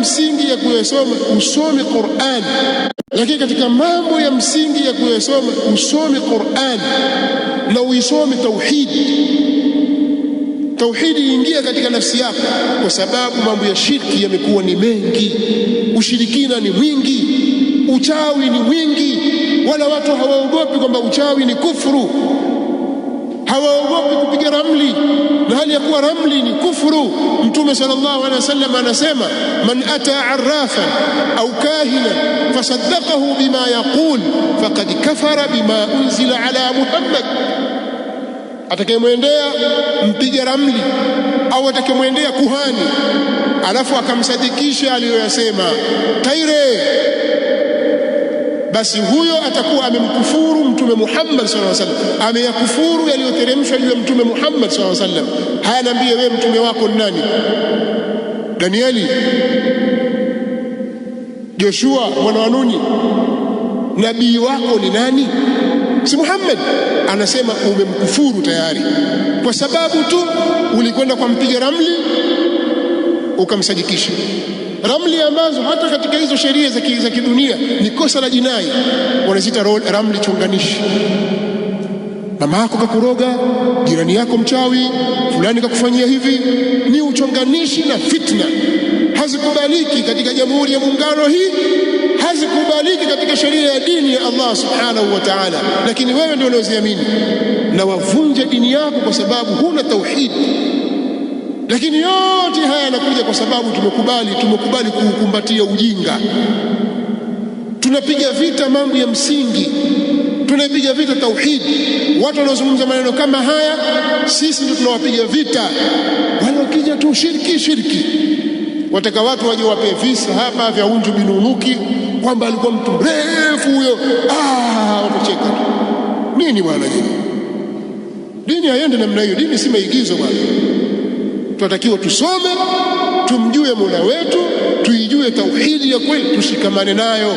msingi ya kuyasoma usome Qur'an, lakini katika mambo ya msingi ya kuyasoma usome Qur'an na uisome tauhidi. Tauhidi ingia katika nafsi yako, kwa sababu mambo ya shirki yamekuwa ni mengi, ushirikina ni mwingi, uchawi ni mwingi, wala watu hawaogopi kwamba uchawi ni kufuru, hawaogopi kupiga ramli na hali ya kuwa ramli ni kufuru. Mtume sallallahu alaihi wasallam anasema, man ata arrafan au kahina fasaddaqahu bima yaqul faqad kafara bima unzila ala Muhammad. Atakayemwendea mpiga ramli au atakayemwendea kuhani alafu akamsadikisha aliyoyasema taire, basi huyo atakuwa amemkufuru Mtume Muhammad sallallahu alaihi wasallam, ameyakufuru yaliyoteremshwa juu ya Mtume Muhammad sallallahu alaihi wasallam. Haya, niambie wewe, mtume wako ni nani? Danieli? Joshua mwana wa Nuni? Nabii wako ni nani? Si Muhammad? Anasema umemkufuru tayari, kwa sababu tu ulikwenda kwa mpiga ramli ukamsadikisha. Ramli ambazo hata katika hizo sheria za kidunia ni kosa la jinai, wanazita ramli chonganishi. Mama yako kakuroga, jirani yako mchawi, fulani kakufanyia hivi, ni uchonganishi na fitna. Hazikubaliki katika Jamhuri ya Muungano hii, hazikubaliki katika sheria ya dini ya Allah subhanahu wa ta'ala, lakini wewe ndio unaoziamini na wavunja dini yako kwa sababu huna tauhidi. Lakini yote haya yanakuja kwa sababu tumekubali kuukumbatia ujinga. Tunapiga vita mambo ya msingi, tunapiga vita tauhidi. Watu wanaozungumza maneno kama haya, sisi ndio tunawapiga vita. Wale wakija tu shirki, wataka watu waje wape visa hapa vya Unju bin Unuki kwamba alikuwa mtu mrefu huyo. Watacheka tu. Nini bwana hili? Dini haiendi namna hiyo. Dini si maigizo bwana. Tunatakiwa tusome, tumjue Mola wetu, tuijue tauhidi ya kweli, tushikamane nayo.